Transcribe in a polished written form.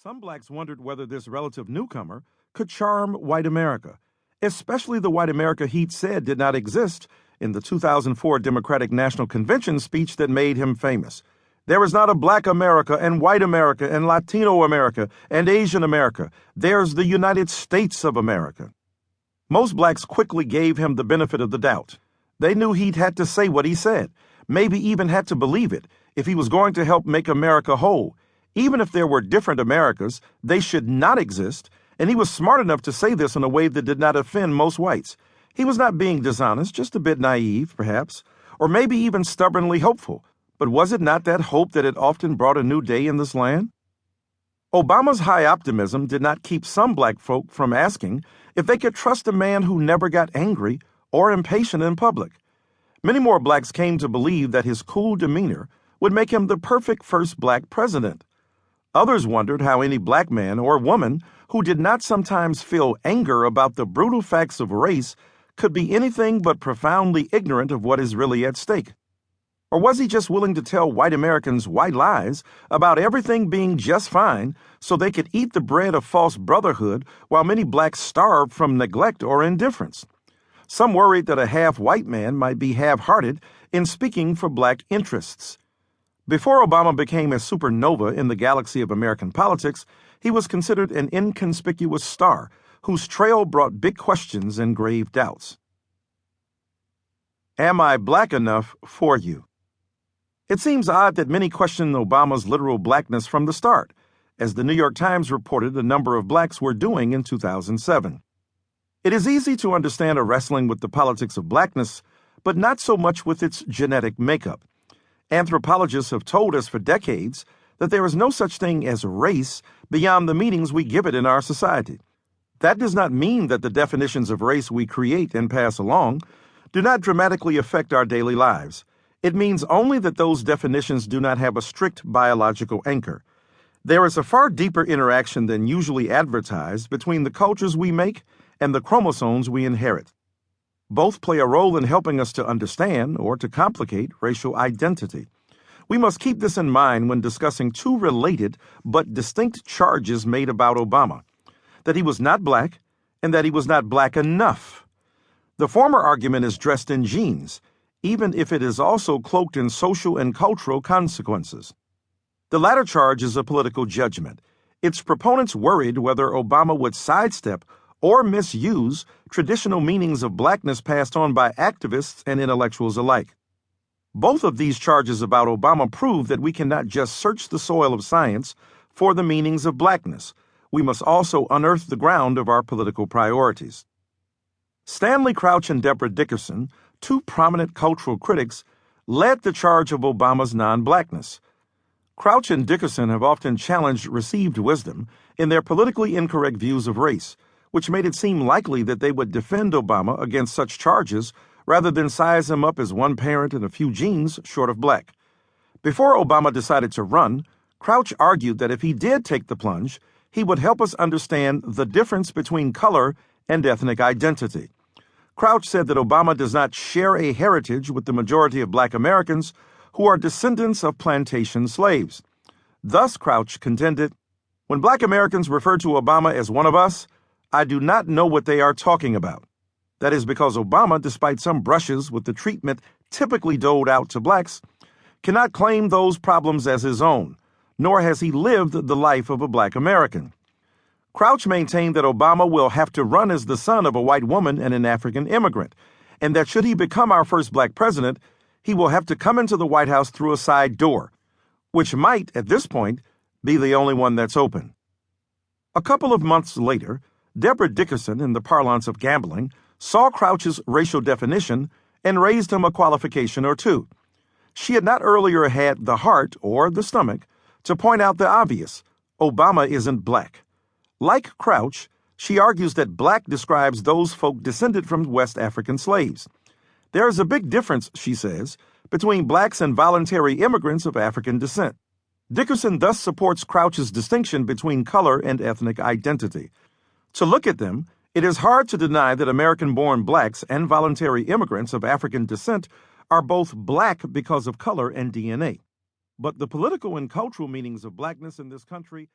Some blacks wondered whether this relative newcomer could charm white America, especially the white America he'd said did not exist in the 2004 Democratic National Convention speech that made him famous. There is not a black America and white America and Latino America and Asian America. There's the United States of America. Most blacks quickly gave him the benefit of the doubt. They knew he'd had to say what he said, maybe even had to believe it, if he was going to help make America whole. Even if there were different Americas, they should not exist, and he was smart enough to say this in a way that did not offend most whites. He was not being dishonest, just a bit naive, perhaps, or maybe even stubbornly hopeful. But was it not that hope that had often brought a new day in this land? Obama's high optimism did not keep some black folk from asking if they could trust a man who never got angry or impatient in public. Many more blacks came to believe that his cool demeanor would make him the perfect first black president. Others wondered how any black man or woman who did not sometimes feel anger about the brutal facts of race could be anything but profoundly ignorant of what is really at stake. Or was he just willing to tell white Americans white lies about everything being just fine so they could eat the bread of false brotherhood while many blacks starved from neglect or indifference? Some worried that a half-white man might be half-hearted in speaking for black interests. Before Obama became a supernova in the galaxy of American politics, he was considered an inconspicuous star whose trail brought big questions and grave doubts. Am I black enough for you? It seems odd that many questioned Obama's literal blackness from the start, as the New York Times reported a number of blacks were doing in 2007. It is easy to understand a wrestling with the politics of blackness, but not so much with its genetic makeup. Anthropologists have told us for decades that there is no such thing as race beyond the meanings we give it in our society. That does not mean that the definitions of race we create and pass along do not dramatically affect our daily lives. It means only that those definitions do not have a strict biological anchor. There is a far deeper interaction than usually advertised between the cultures we make and the chromosomes we inherit. Both play a role in helping us to understand or to complicate racial identity. We must keep this in mind when discussing two related but distinct charges made about Obama: that he was not black and that he was not black enough. The former argument is dressed in genes, even if it is also cloaked in social and cultural consequences. The latter charge is a political judgment. Its proponents worried whether Obama would sidestep or misuse traditional meanings of blackness passed on by activists and intellectuals alike. Both of these charges about Obama prove that we cannot just search the soil of science for the meanings of blackness. We must also unearth the ground of our political priorities. Stanley Crouch and Deborah Dickerson, two prominent cultural critics, led the charge of Obama's non-blackness. Crouch and Dickerson have often challenged received wisdom in their politically incorrect views of race, which made it seem likely that they would defend Obama against such charges rather than size him up as one parent and a few genes short of black. Before Obama decided to run, Crouch argued that if he did take the plunge, he would help us understand the difference between color and ethnic identity. Crouch said that Obama does not share a heritage with the majority of black Americans who are descendants of plantation slaves. Thus, Crouch contended, when black Americans refer to Obama as one of us, I do not know what they are talking about. That is because Obama, despite some brushes with the treatment typically doled out to blacks, cannot claim those problems as his own, nor has he lived the life of a black American. Crouch maintained that Obama will have to run as the son of a white woman and an African immigrant, and that should he become our first black president, he will have to come into the White House through a side door, which might, at this point, be the only one that's open. A couple of months later, Deborah Dickerson, in the parlance of gambling, saw Crouch's racial definition and raised him a qualification or two. She had not earlier had the heart or the stomach to point out the obvious: Obama isn't black. Like Crouch, she argues that black describes those folk descended from West African slaves. There is a big difference, she says, between blacks and voluntary immigrants of African descent. Dickerson thus supports Crouch's distinction between color and ethnic identity. To look at them, it is hard to deny that American-born blacks and voluntary immigrants of African descent are both black because of color and DNA. But the political and cultural meanings of blackness in this country